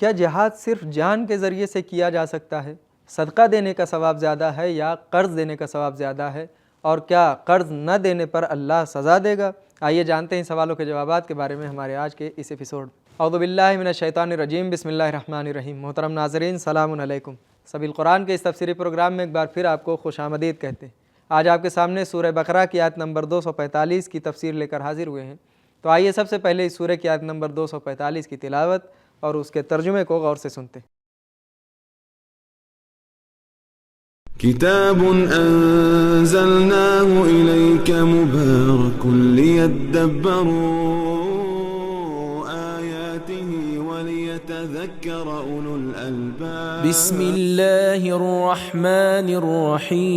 کیا جہاد صرف جان کے ذریعے سے کیا جا سکتا ہے؟ صدقہ دینے کا ثواب زیادہ ہے یا قرض دینے کا ثواب زیادہ ہے؟ اور کیا قرض نہ دینے پر اللہ سزا دے گا؟ آئیے جانتے ہیں سوالوں کے جوابات کے بارے میں ہمارے آج کے اس ایپیسوڈ۔ اعوذ باللہ من الشیطان الرجیم، بسم اللہ الرحمن الرحیم۔ محترم ناظرین، سلام علیکم۔ سبیل قرآن کے اس تفسیری پروگرام میں ایک بار پھر آپ کو خوش آمدید کہتے ہیں۔ آج آپ کے سامنے سورہ بقرہ کی آیت نمبر 245 کی تفسیر لے کر حاضر ہوئے ہیں۔ تو آئیے سب سے پہلے اس سورہ کی آیت نمبر 245 کی تلاوت اور اس کے ترجمے کو غور سے سنتے ہیں۔ کتاب انزلناه الیک مبارک لیدبروا آیاته ولیتذکر اولو الالباب۔ بسم اللہ الرحمن الرحیم۔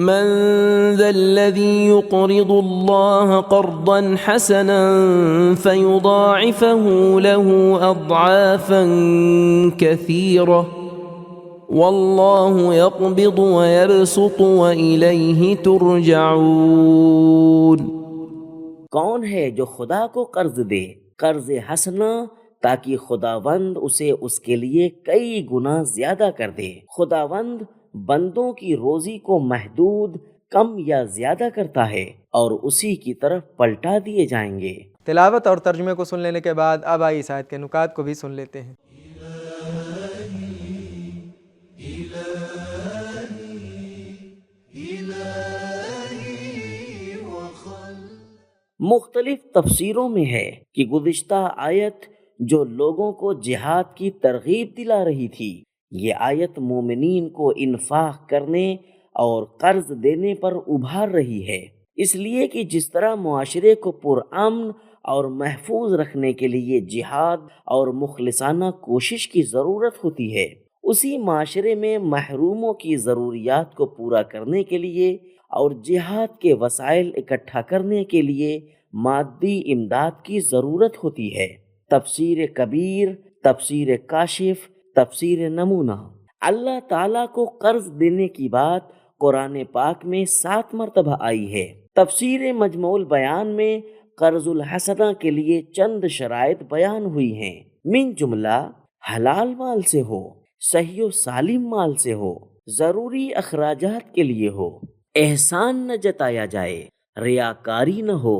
من ذا الذي يقرض الله قرضا حسنا فيضاعفه له أضعافا كثيرة والله يقبض ويبسط وإليه ترجعون۔ کون ہے جو خدا کو قرض دے قرض حسنا تاکہ خداوند اسے اس کے لیے کئی گنا زیادہ کر دے۔ خداوند بندوں کی روزی کو محدود کم یا زیادہ کرتا ہے اور اسی کی طرف پلٹا دیے جائیں گے۔ تلاوت اور ترجمے کو سن لینے کے بعد اب آئیے اس آیت کے نکات کو بھی سن لیتے ہیں۔ مختلف تفسیروں میں ہے کہ گزشتہ آیت جو لوگوں کو جہاد کی ترغیب دلا رہی تھی، یہ آیت مومنین کو انفاق کرنے اور قرض دینے پر ابھار رہی ہے، اس لیے کہ جس طرح معاشرے کو پرامن اور محفوظ رکھنے کے لیے جہاد اور مخلصانہ کوشش کی ضرورت ہوتی ہے، اسی معاشرے میں محروموں کی ضروریات کو پورا کرنے کے لیے اور جہاد کے وسائل اکٹھا کرنے کے لیے مادی امداد کی ضرورت ہوتی ہے۔ تفسیر کبیر، تفسیر کاشف، تفسیر نمونہ۔ اللہ تعالیٰ کو قرض دینے کی بات قرآن پاک میں 7 مرتبہ آئی ہے۔ تفسیر مجموع البیان میں قرض الحسنہ کے لیے چند شرائط بیان ہوئی ہیں، من جملہ حلال مال سے ہو، صحیح و سالم مال سے ہو، ضروری اخراجات کے لیے ہو، احسان نہ جتایا جائے، ریاکاری نہ ہو،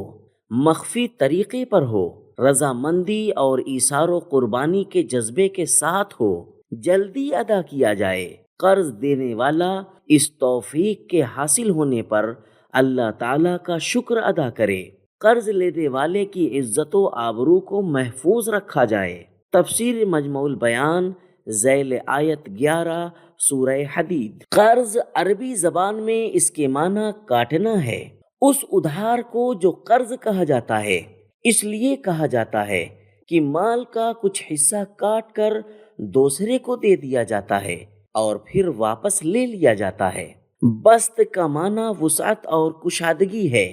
مخفی طریقے پر ہو، رضامندی اور ایثار و قربانی کے جذبے کے ساتھ ہو، جلدی ادا کیا جائے۔ قرض دینے والا اس توفیق کے حاصل ہونے پر اللہ تعالیٰ کا شکر ادا کرے، قرض لینے والے کی عزت و آبرو کو محفوظ رکھا جائے۔ تفسیر مجموع البیان ذیل آیت 11 سورہ حدید۔ قرض عربی زبان میں اس کے معنی کاٹنا ہے۔ اس ادھار کو جو قرض کہا جاتا ہے اس لیے کہا جاتا ہے کہ مال کا کچھ حصہ کاٹ کر دوسرے کو دے دیا جاتا ہے اور پھر واپس لے لیا جاتا ہے۔ بسط کا معنی وسعت اور کشادگی ہے۔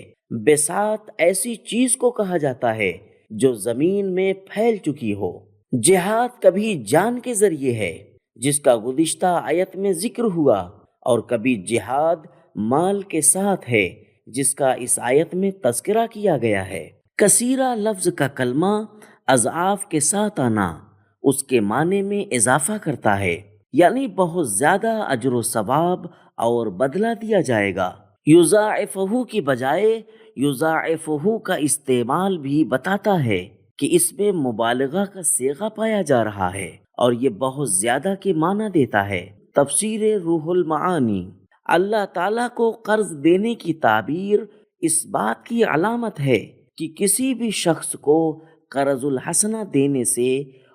بساط ایسی چیز کو کہا جاتا ہے جو زمین میں پھیل چکی ہو۔ جہاد کبھی جان کے ذریعے ہے جس کا گزشتہ آیت میں ذکر ہوا، اور کبھی جہاد مال کے ساتھ ہے جس کا اس آیت میں تذکرہ کیا گیا ہے۔ کثیرہ لفظ کا کلمہ اضعاف کے ساتھ آنا اس کے معنی میں اضافہ کرتا ہے، یعنی بہت زیادہ اجر و ثواب اور بدلہ دیا جائے گا۔ یضاعفہ کی بجائے یضاعفہ کا استعمال بھی بتاتا ہے کہ اس میں مبالغہ کا صیغہ پایا جا رہا ہے اور یہ بہت زیادہ کے معنی دیتا ہے۔ تفسیر روح المعانی۔ اللہ تعالیٰ کو قرض دینے کی تعبیر اس بات کی علامت ہے کہ کسی بھی شخص کو قرض الحسنہ دینے سے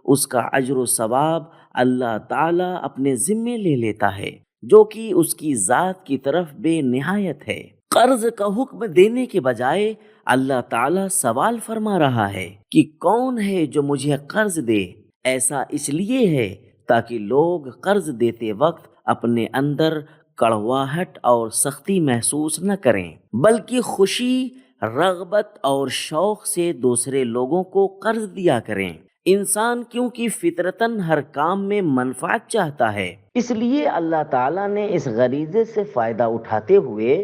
اس کا اجر و ثواب اللہ تعالیٰ اپنے ذمے لے لیتا ہے، جو کہ اس کی ذات کی طرف بے نہایت ہے۔ قرض کا حکم دینے کے بجائے اللہ تعالیٰ سوال فرما رہا ہے کہ کون ہے جو مجھے قرض دے۔ ایسا اس لیے ہے تاکہ لوگ قرض دیتے وقت اپنے اندر کڑواہٹ اور سختی محسوس نہ کریں، بلکہ خوشی، رغبت اور شوق سے دوسرے لوگوں کو قرض دیا کریں۔ انسان کیونکہ فطرتاً ہر کام میں منفعت چاہتا ہے، اس لیے اللہ تعالیٰ نے اس غریزے سے فائدہ اٹھاتے ہوئے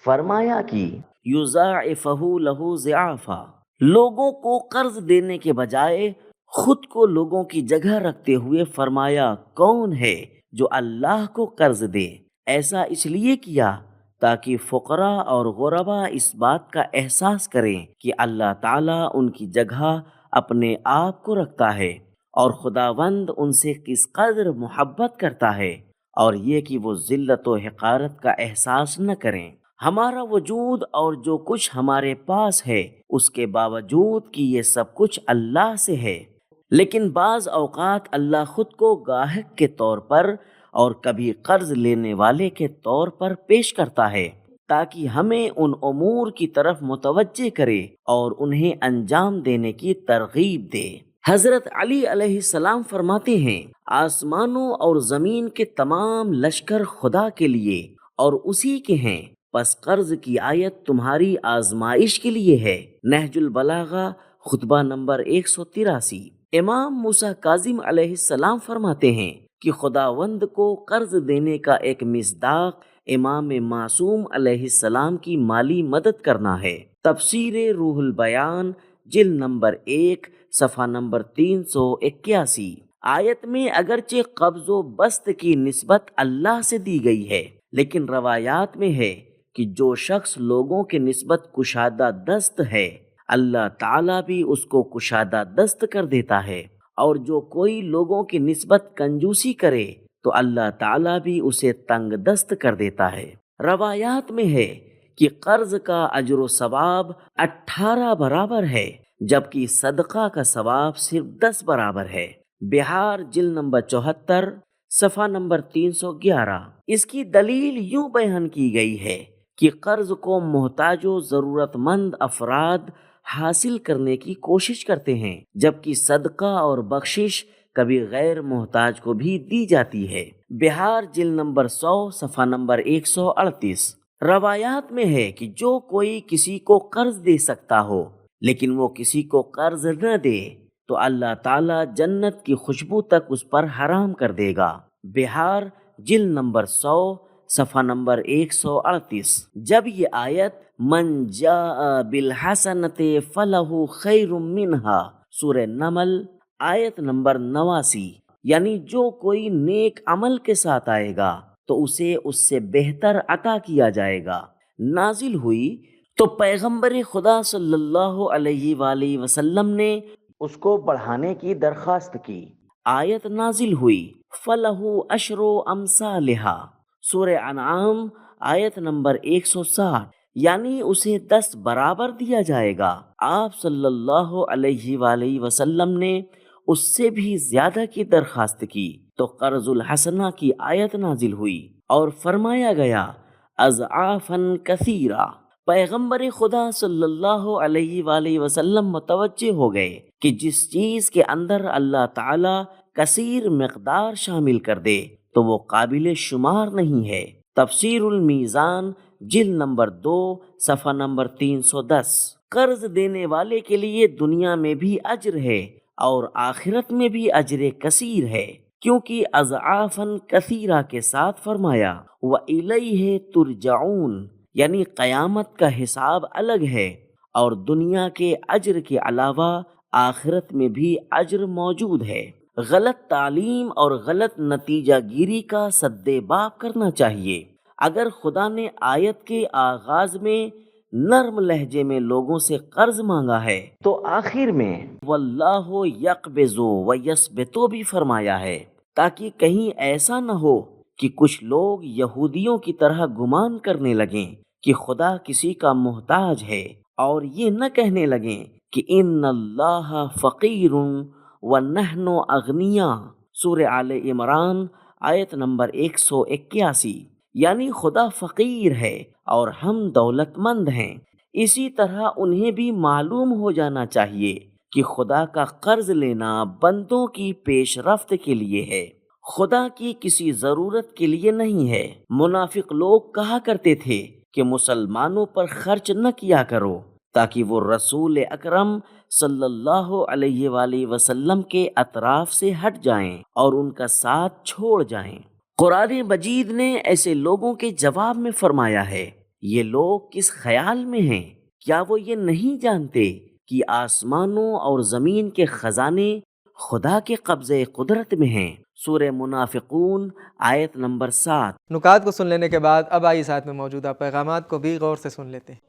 فرمایا کہ یضاعفہ لہ ضعافا، لوگوں کو قرض دینے کے بجائے خود کو لوگوں کی جگہ رکھتے ہوئے فرمایا، کون ہے جو اللہ کو قرض دے؟ ایسا اس لیے کیا تاکہ فقراء اور غرباء اس بات کا احساس کریں کہ اللہ تعالیٰ ان کی جگہ اپنے آپ کو رکھتا ہے اور خداوند ان سے کس قدر محبت کرتا ہے، اور یہ کہ وہ ذلت و حقارت کا احساس نہ کریں۔ ہمارا وجود اور جو کچھ ہمارے پاس ہے اس کے باوجود کہ یہ سب کچھ اللہ سے ہے، لیکن بعض اوقات اللہ خود کو گاہک کے طور پر اور کبھی قرض لینے والے کے طور پر پیش کرتا ہے تاکہ ہمیں ان امور کی طرف متوجہ کرے اور انہیں انجام دینے کی ترغیب دے۔ حضرت علی علیہ السلام فرماتے ہیں، آسمانوں اور زمین کے تمام لشکر خدا کے لیے اور اسی کے ہیں، پس قرض کی آیت تمہاری آزمائش کے لیے ہے۔ نہج البلاغہ خطبہ نمبر 183۔ امام موسیٰ کاظم علیہ السلام فرماتے ہیں کہ خداوند کو قرض دینے کا ایک مصداق امام معصوم علیہ السلام کی مالی مدد کرنا ہے۔ تفسیر روح البیان جلد نمبر 1 صفحہ نمبر 381۔ آیت میں اگرچہ قبض و بسط کی نسبت اللہ سے دی گئی ہے، لیکن روایات میں ہے کہ جو شخص لوگوں کے نسبت کشادہ دست ہے اللہ تعالیٰ بھی اس کو کشادہ دست کر دیتا ہے، اور جو کوئی لوگوں کی نسبت کنجوسی کرے تو اللہ تعالیٰ بھی اسے تنگ دست کر دیتا ہے۔ روایات میں ہے کہ قرض کا اجر و ثواب 18 برابر ہے، جبکہ صدقہ کا ثواب صرف 10 برابر ہے۔ بہار جلد نمبر 74 صفحہ نمبر 311۔ اس کی دلیل یوں بیان کی گئی ہے کہ قرض کو محتاج و ضرورت مند افراد حاصل کرنے کی کوشش کرتے ہیں، جبکہ صدقہ اور بخشش کبھی غیر محتاج کو بھی دی جاتی ہے۔ بہار جلد نمبر 100 صفحہ نمبر 138۔ روایات میں ہے کہ جو کوئی کسی کو قرض دے سکتا ہو لیکن وہ کسی کو قرض نہ دے تو اللہ تعالیٰ جنت کی خوشبو تک اس پر حرام کر دے گا۔ بہار جلد نمبر 100 صفحہ نمبر 138۔ جب یہ آیت من جاء بالحسنۃ فلہ خیر منہا سورہ نمل آیت نمبر 89، یعنی جو کوئی نیک عمل کے ساتھ آئے گا تو اسے اس سے بہتر عطا کیا جائے گا، نازل ہوئی تو پیغمبر خدا صلی اللہ علیہ وآلہ وسلم نے اس کو بڑھانے کی درخواست کی۔ آیت نازل ہوئی فَلَهُ عَشْرُ أَمْثَالِهَا سورہ انعام آیت نمبر 160، یعنی اسے 10 برابر دیا جائے گا۔ آپ صلی اللہ علیہ وآلہ وسلم نے اس سے بھی زیادہ کی درخواست کی تو قرض الحسنہ کی آیت نازل ہوئی اور فرمایا گیا اضعافاً کثیرہ۔ پیغمبر خدا صلی اللہ علیہ وآلہ وسلم متوجہ ہو گئے کہ جس چیز کے اندر اللہ تعالی کثیر مقدار شامل کر دے تو وہ قابل شمار نہیں ہے۔ تفسیر المیزان جلد نمبر 2 صفحہ نمبر 310۔ قرض دینے والے کے لیے دنیا میں بھی اجر ہے اور آخرت میں بھی اجر کثیر ہے، کیونکہ اضعافاً کثیرہ کے ساتھ فرمایا وَإِلَيْهِ تُرْجَعُونَ، یعنی قیامت کا حساب الگ ہے اور دنیا کے اجر کے علاوہ آخرت میں بھی اجر موجود ہے۔ غلط تعلیم اور غلط نتیجہ گیری کا سد باب کرنا چاہیے۔ اگر خدا نے آیت کے آغاز میں نرم لہجے میں لوگوں سے قرض مانگا ہے تو آخر میں واللہ یقبض ویثبت بھی فرمایا ہے، تاکہ کہیں ایسا نہ ہو کہ کچھ لوگ یہودیوں کی طرح گمان کرنے لگیں کہ خدا کسی کا محتاج ہے، اور یہ نہ کہنے لگیں کہ ان اللہ فقیر ونحن اغنیاء سورہ آل عمران آیت نمبر 181، یعنی خدا فقیر ہے اور ہم دولت مند ہیں۔ اسی طرح انہیں بھی معلوم ہو جانا چاہیے کہ خدا کا قرض لینا بندوں کی پیش رفت کے لیے ہے، خدا کی کسی ضرورت کے لیے نہیں ہے۔ منافق لوگ کہا کرتے تھے کہ مسلمانوں پر خرچ نہ کیا کرو تاکہ وہ رسول اکرم صلی اللہ علیہ وآلہ وسلم کے اطراف سے ہٹ جائیں اور ان کا ساتھ چھوڑ جائیں۔ قرآن مجید نے ایسے لوگوں کے جواب میں فرمایا ہے، یہ لوگ کس خیال میں ہیں؟ کیا وہ یہ نہیں جانتے کہ آسمانوں اور زمین کے خزانے خدا کے قبضے قدرت میں ہیں۔ سورہ منافقون آیت نمبر 7۔ نکات کو سن لینے کے بعد اب آئیے ساتھ میں موجودہ پیغامات کو بھی غور سے سن لیتے ہیں۔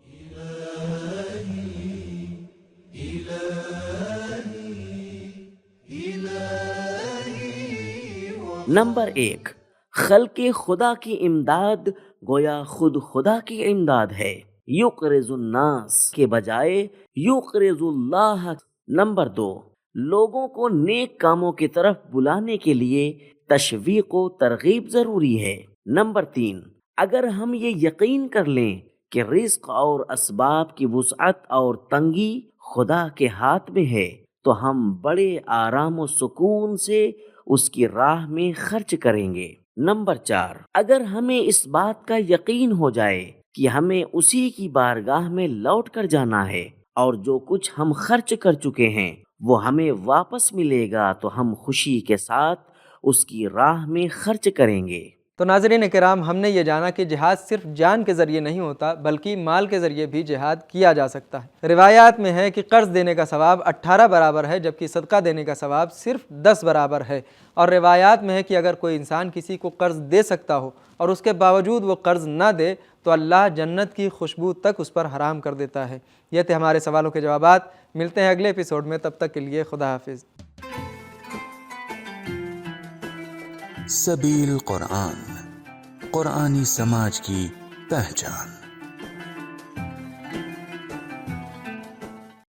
نمبر 1، خلق خدا کی امداد گویا خود خدا کی امداد ہے، یقرض الناس کے بجائے یقرض اللہ۔ نمبر 2، لوگوں کو نیک کاموں کی طرف بلانے کے لیے تشویق و ترغیب ضروری ہے۔ نمبر 3، اگر ہم یہ یقین کر لیں کہ رزق اور اسباب کی وسعت اور تنگی خدا کے ہاتھ میں ہے تو ہم بڑے آرام و سکون سے اس کی راہ میں خرچ کریں گے۔ نمبر 4، اگر ہمیں اس بات کا یقین ہو جائے کہ ہمیں اسی کی بارگاہ میں لوٹ کر جانا ہے اور جو کچھ ہم خرچ کر چکے ہیں وہ ہمیں واپس ملے گا تو ہم خوشی کے ساتھ اس کی راہ میں خرچ کریں گے۔ تو ناظرین کرام، ہم نے یہ جانا کہ جہاد صرف جان کے ذریعے نہیں ہوتا بلکہ مال کے ذریعے بھی جہاد کیا جا سکتا ہے۔ روایات میں ہے کہ قرض دینے کا ثواب 18 برابر ہے جبکہ صدقہ دینے کا ثواب صرف 10 برابر ہے، اور روایات میں ہے کہ اگر کوئی انسان کسی کو قرض دے سکتا ہو اور اس کے باوجود وہ قرض نہ دے تو اللہ جنت کی خوشبو تک اس پر حرام کر دیتا ہے۔ یہ تھے ہمارے سوالوں کے جوابات۔ ملتے ہیں اگلے ایپیسوڈ میں، تب تک کے لیے خدا حافظ۔ سبیل قرآن، قرآنی سماج کی پہچان۔